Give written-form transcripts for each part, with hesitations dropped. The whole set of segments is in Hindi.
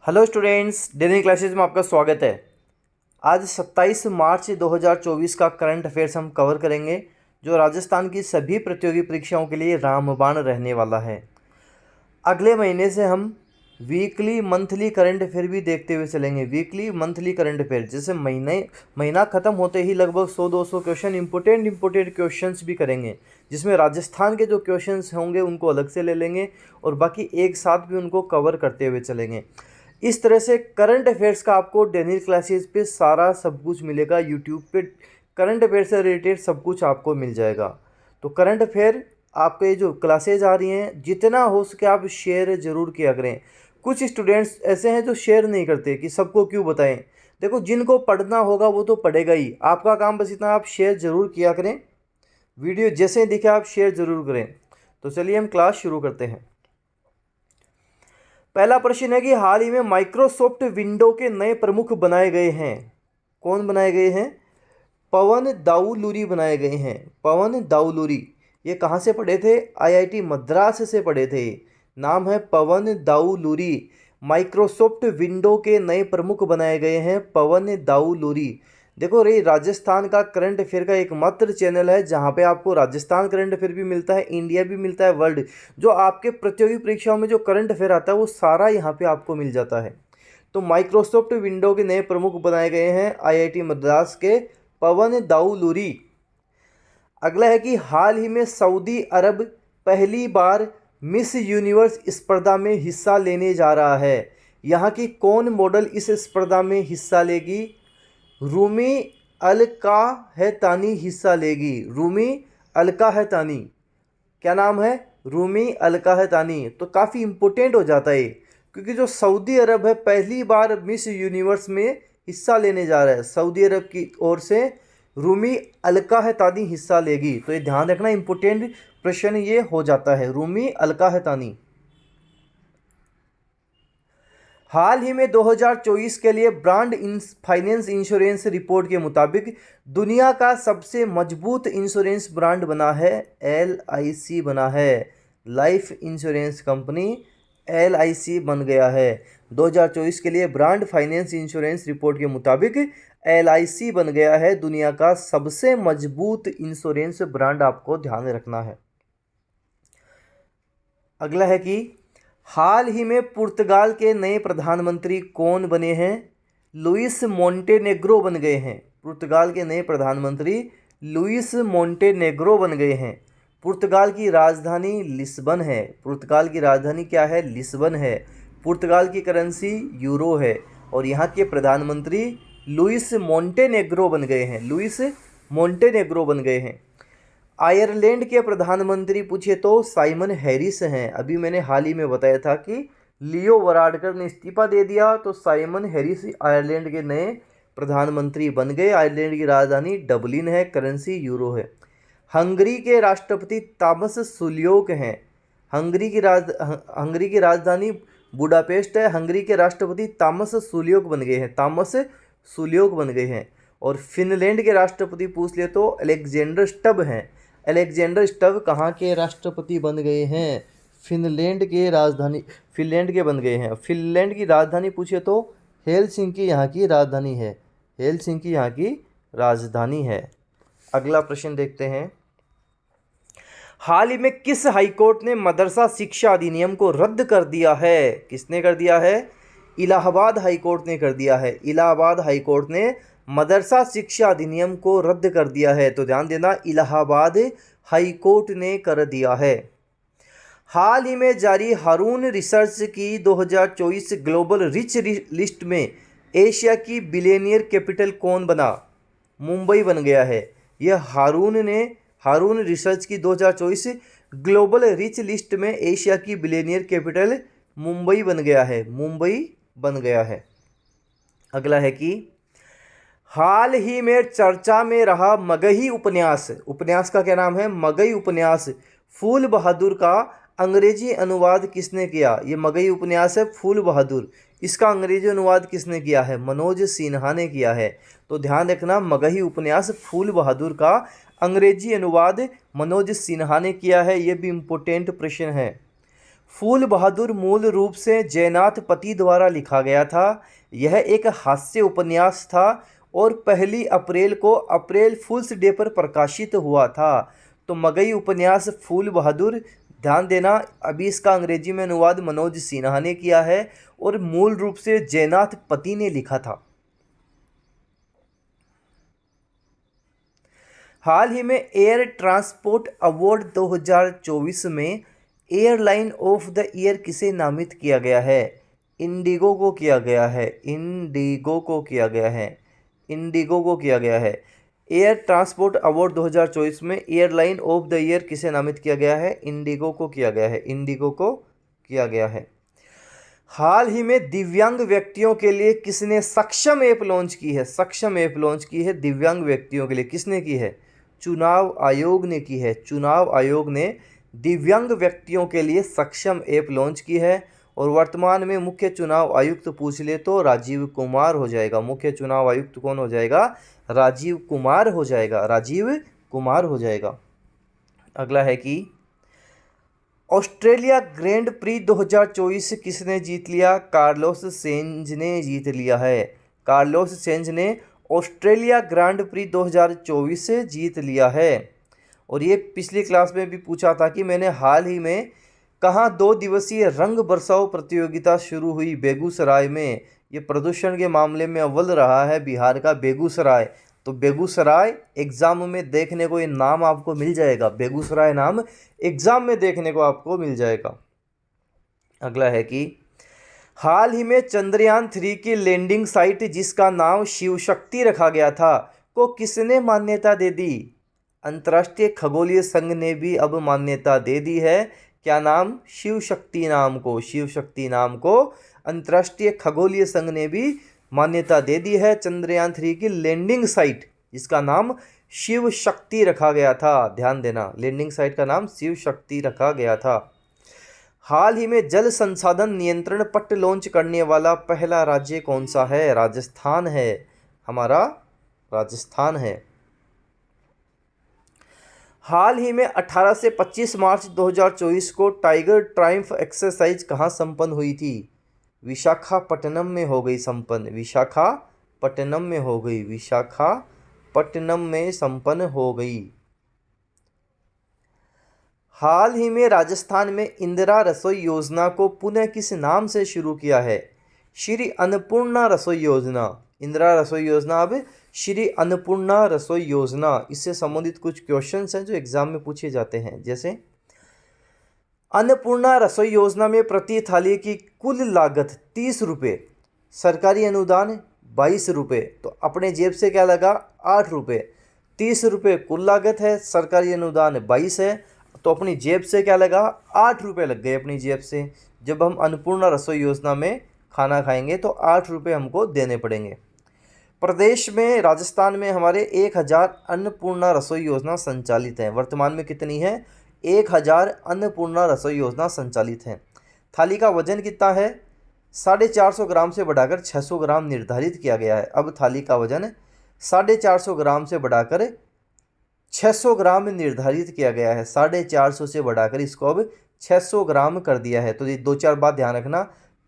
हेलो स्टूडेंट्स, डेली क्लासेस में आपका स्वागत है। आज 27 मार्च 2024 का करंट अफेयर्स हम कवर करेंगे, जो राजस्थान की सभी प्रतियोगी परीक्षाओं के लिए रामबाण रहने वाला है। अगले महीने से हम वीकली मंथली करंट अफेयर भी देखते हुए चलेंगे। वीकली मंथली करंट अफेयर, जैसे महीना ख़त्म होते ही लगभग 100-200 क्वेश्चन इंपॉर्टेंट क्वेश्चंस भी करेंगे, जिसमें राजस्थान के जो क्वेश्चंस होंगे उनको अलग से ले लेंगे और बाकी एक साथ भी उनको कवर करते हुए चलेंगे। इस तरह से करंट अफेयर्स का आपको डेली क्लासेस पे सारा सब कुछ मिलेगा। यूट्यूब पे करंट अफेयर से रिलेटेड सब कुछ आपको मिल जाएगा। तो करंट अफेयर आपके जो क्लासेज आ रही हैं, जितना हो सके आप शेयर ज़रूर किया करें। कुछ स्टूडेंट्स ऐसे हैं जो शेयर नहीं करते कि सबको क्यों बताएं। देखो, जिनको पढ़ना होगा वो तो पढ़ेगा ही, आपका काम बस इतना, आप शेयर ज़रूर किया करें। वीडियो जैसे ही दिखे आप शेयर ज़रूर करें। तो चलिए हम क्लास शुरू करते हैं। पहला प्रश्न है कि हाल ही में माइक्रोसॉफ्ट विंडो के नए प्रमुख बनाए गए हैं। कौन बनाए गए हैं? पवन दाऊलुरी बनाए गए हैं। पवन दाऊलुरी, ये कहाँ से पढ़े थे? आईआईटी मद्रास से पढ़े थे। नाम है पवन दाऊलुरी। माइक्रोसॉफ्ट विंडो के नए प्रमुख बनाए गए हैं पवन दाऊलुरी। देखो रे, राजस्थान का करंट अफेयर का एकमात्र चैनल है जहाँ पे आपको राजस्थान करंट अफेयर भी मिलता है, इंडिया भी मिलता है, वर्ल्ड जो आपके प्रतियोगी परीक्षाओं में जो करंट अफेयर आता है वो सारा यहाँ पे आपको मिल जाता है। तो माइक्रोसॉफ्ट विंडो के नए प्रमुख बनाए गए हैं आईआईटी मद्रास के पवन दाऊलुरी। अगला है कि हाल ही में सऊदी अरब पहली बार मिस यूनिवर्स स्पर्धा में हिस्सा लेने जा रहा है। यहाँ की कौन मॉडल इस स्पर्धा में हिस्सा लेगी? रूमी अलकाहतानी हिस्सा लेगी। रूमी अलकाहतानी, क्या नाम है? रूमी अलकाहतानी। तो काफ़ी इम्पोर्टेंट हो जाता है, क्योंकि जो सऊदी अरब है पहली बार मिस यूनिवर्स में हिस्सा लेने जा रहा है। सऊदी अरब की ओर से रूमी अलकाहतानी हिस्सा लेगी। तो ये ध्यान रखना, इम्पोर्टेंट प्रश्न ये हो जाता है, रूमी अलकाहतानी। हाल ही में 2024 के लिए ब्रांड फाइनेंस इंश्योरेंस रिपोर्ट के मुताबिक दुनिया का सबसे मजबूत इंश्योरेंस ब्रांड बना है LIC बना है। लाइफ इंश्योरेंस कंपनी LIC बन गया है। 2024 के लिए ब्रांड फाइनेंस इंश्योरेंस रिपोर्ट के मुताबिक LIC बन गया है दुनिया का सबसे मजबूत इंश्योरेंस ब्रांड। आपको ध्यान रखना है। अगला है कि हाल ही में पुर्तगाल के नए प्रधानमंत्री कौन बने हैं? लुइस मोंटेनेग्रो बन गए हैं। पुर्तगाल के नए प्रधानमंत्री लुइस मोंटेनेग्रो बन गए हैं। पुर्तगाल की राजधानी लिस्बन है। पुर्तगाल की राजधानी क्या है? लिस्बन है। पुर्तगाल की करेंसी यूरो है और यहाँ के प्रधानमंत्री लुइस मोंटेनेग्रो बन गए हैं। लुइस मोंटेनेग्रो बन गए हैं। आयरलैंड के प्रधानमंत्री पूछे तो साइमन हैरिस हैं। अभी मैंने हाल ही में बताया था कि लियो वराडकर ने इस्तीफा दे दिया, तो साइमन हैरिस आयरलैंड के नए प्रधानमंत्री बन गए। आयरलैंड की राजधानी डबलिन है, करेंसी यूरो है। हंगरी के राष्ट्रपति तामस सुल्योक हैं। हंगरी की राजधानी बुडापेस्ट है। हंगरी के राष्ट्रपति तामस सुल्योक बन गए हैं। तामस सुल्योक बन गए हैं। और फिनलैंड के राष्ट्रपति पूछ ले तो अलेक्जेंडर स्टब हैं। अलेक्जेंडर स्टब कहाँ के राष्ट्रपति बन गए हैं? फिनलैंड के बन गए हैं। फिनलैंड की राजधानी पूछे तो हेलसिंकी यहाँ की राजधानी है। हेलसिंकी यहाँ की राजधानी है। अगला प्रश्न देखते हैं। हाल ही में किस हाईकोर्ट ने मदरसा शिक्षा अधिनियम को रद्द कर दिया है? किसने कर दिया है? इलाहाबाद हाईकोर्ट ने कर दिया है। इलाहाबाद हाईकोर्ट ने मदरसा शिक्षा अधिनियम को रद्द कर दिया है। तो ध्यान देना, इलाहाबाद हाईकोर्ट ने कर दिया है। हाल ही में जारी हारून रिसर्च की 2024 ग्लोबल रिच लिस्ट में एशिया की बिलियनियर कैपिटल कौन बना? मुंबई बन गया है। यह हारून रिसर्च की 2024 ग्लोबल रिच लिस्ट में एशिया की बिलियनियर कैपिटल मुंबई बन गया है। मुंबई बन गया है। अगला है कि हाल ही में चर्चा में रहा मगही उपन्यास का क्या नाम है? मगही उपन्यास फूल बहादुर का अंग्रेजी अनुवाद किसने किया? ये मगही उपन्यास है फूल बहादुर, इसका अंग्रेजी अनुवाद किसने किया है? मनोज सिन्हा ने किया है। तो ध्यान रखना, मगही उपन्यास फूल बहादुर का अंग्रेजी अनुवाद मनोज सिन्हा ने किया है। ये भी इम्पोर्टेंट प्रश्न है। फूल बहादुर मूल रूप से जयनाथ पति द्वारा लिखा गया था। यह एक हास्य उपन्यास था और 1 अप्रैल को अप्रैल फूल्स डे पर प्रकाशित हुआ था। तो मगही उपन्यास फूल बहादुर, ध्यान देना अभी इसका अंग्रेजी में अनुवाद मनोज सिन्हा ने किया है और मूल रूप से जयनाथ पति ने लिखा था। हाल ही में एयर ट्रांसपोर्ट अवार्ड 2024 में एयरलाइन ऑफ द ईयर किसे नामित किया गया है? इंडिगो को किया गया है। इंडिगो को किया गया है। इंडिगो को किया गया है। एयर ट्रांसपोर्ट अवार्ड 2024 में एयरलाइन ऑफ द ईयर किसे नामित किया गया है? इंडिगो को किया गया है। इंडिगो को किया गया है। हाल ही में दिव्यांग व्यक्तियों के लिए किसने सक्षम ऐप लॉन्च की है? सक्षम ऐप लॉन्च की है दिव्यांग व्यक्तियों के लिए। किसने की है? चुनाव आयोग ने की है। चुनाव आयोग ने दिव्यांग व्यक्तियों के लिए सक्षम ऐप लॉन्च की है और वर्तमान में मुख्य चुनाव आयुक्त पूछ ले तो राजीव कुमार हो जाएगा। मुख्य चुनाव आयुक्त कौन हो जाएगा? राजीव कुमार हो जाएगा। राजीव कुमार हो जाएगा। अगला है कि ऑस्ट्रेलिया ग्रैंड प्री 2024 किसने जीत लिया? कार्लोस सेंज ने जीत लिया है। कार्लोस सेंज ने ऑस्ट्रेलिया ग्रैंड प्री 2024 से जीत लिया है। और ये पिछली क्लास में भी पूछा था कि मैंने हाल ही में कहाँ 2 दिवसीय रंग बरसाओ प्रतियोगिता शुरू हुई? बेगूसराय में। ये प्रदूषण के मामले में अव्वल रहा है बिहार का बेगूसराय। तो बेगूसराय एग्जाम में देखने को ये नाम आपको मिल जाएगा। बेगूसराय नाम एग्जाम में देखने को आपको मिल जाएगा। अगला है कि हाल ही में चंद्रयान 3 की लैंडिंग साइट जिसका नाम शिव शक्ति रखा गया था को किसने मान्यता दे दी? अंतर्राष्ट्रीय खगोलीय संघ ने भी अब मान्यता दे दी है। क्या नाम? शिव शक्ति नाम को। शिव शक्ति नाम को अंतर्राष्ट्रीय खगोलीय संघ ने भी मान्यता दे दी है। चंद्रयान 3 की लैंडिंग साइट जिसका नाम शिव शक्ति रखा गया था। ध्यान देना लैंडिंग साइट का नाम शिव शक्ति रखा गया था। हाल ही में जल संसाधन नियंत्रण पट्ट लॉन्च करने वाला पहला राज्य कौन सा है? राजस्थान है। हमारा राजस्थान है। हाल ही में 18 से 25 मार्च 2024 को टाइगर ट्रायम्फ एक्सरसाइज कहाँ संपन्न हुई थी? विशाखापट्टनम में हो गई संपन्न। विशाखापट्टनम में हो गई। विशाखापट्टनम में संपन्न हो गई। हाल ही में राजस्थान में इंदिरा रसोई योजना को पुनः किस नाम से शुरू किया है? श्री अन्नपूर्णा रसोई योजना। इंदिरा रसोई योजना अब श्री अन्नपूर्णा रसोई योजना। इससे संबंधित कुछ क्वेश्चंस हैं जो एग्जाम में पूछे जाते हैं। जैसे अन्नपूर्णा रसोई योजना में प्रति थाली की कुल लागत 30 रुपये, सरकारी अनुदान 22 रुपये। तो अपने जेब से क्या लगा? 8 रुपये। 30 रुपये कुल लागत है, सरकारी अनुदान 22 है, तो अपनी जेब से क्या लगा? 8 रुपये लग गए अपनी जेब से। जब हम अन्नपूर्णा रसोई योजना में खाना खाएंगे तो 8 रुपये हमको देने पड़ेंगे। प्रदेश में राजस्थान में हमारे 1000 अन्नपूर्णा रसोई योजना संचालित है। वर्तमान में कितनी है? 1000 अन्नपूर्णा रसोई योजना संचालित है। थाली का वजन कितना है? 450 ग्राम से बढ़ाकर 600 ग्राम निर्धारित किया गया है। अब थाली का वजन 450 ग्राम से बढ़ाकर 600 ग्राम निर्धारित किया गया है। 450 से बढ़ाकर इसको अब 600 ग्राम कर दिया है। तो ये 2-4 बात ध्यान रखना।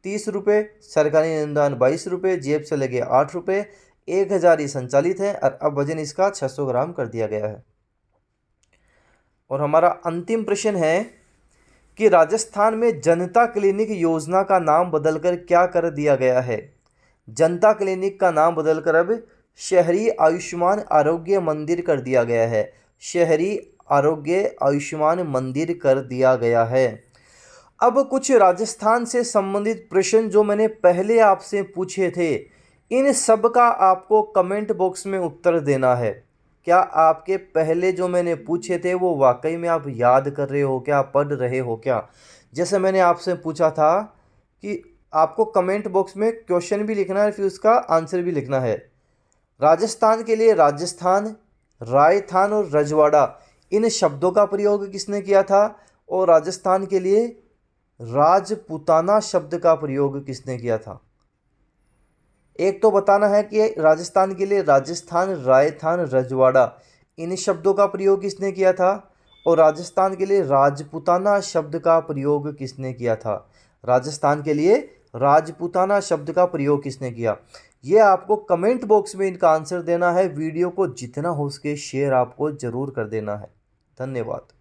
30 रुपये, सरकारी अनुदान 22 रुपये, जेब से लगे 8 रुपये, 1000 ही संचालित है और अब वजन इसका 600 ग्राम कर दिया गया है। और हमारा अंतिम प्रश्न है कि राजस्थान में जनता क्लिनिक योजना का नाम बदलकर क्या कर दिया गया है? जनता क्लिनिक का नाम बदलकर अब शहरी आयुष्मान आरोग्य मंदिर कर दिया गया है। शहरी आरोग्य आयुष्मान मंदिर कर दिया गया है। अब कुछ राजस्थान से संबंधित प्रश्न जो मैंने पहले आपसे पूछे थे, इन सब का आपको कमेंट बॉक्स में उत्तर देना है। क्या आपके पहले जो मैंने पूछे थे वो वाकई में आप याद कर रहे हो क्या? पढ़ रहे हो क्या? जैसे मैंने आपसे पूछा था कि आपको कमेंट बॉक्स में क्वेश्चन भी लिखना है फिर उसका आंसर भी लिखना है। राजस्थान के लिए राजस्थान, रायथान और रजवाड़ा इन शब्दों का प्रयोग किसने किया था? और राजस्थान के लिए राजपूताना शब्द का प्रयोग किसने किया था? एक तो बताना है कि राजस्थान के लिए राजस्थान, रायथान, रजवाड़ा इन शब्दों का प्रयोग किसने किया था। और राजस्थान के लिए राजपूताना शब्द का प्रयोग किसने किया था? राजस्थान के लिए राजपूताना शब्द का प्रयोग किसने किया? ये आपको कमेंट बॉक्स में इनका आंसर देना है। वीडियो को जितना हो सके शेयर आपको ज़रूर कर देना है। धन्यवाद।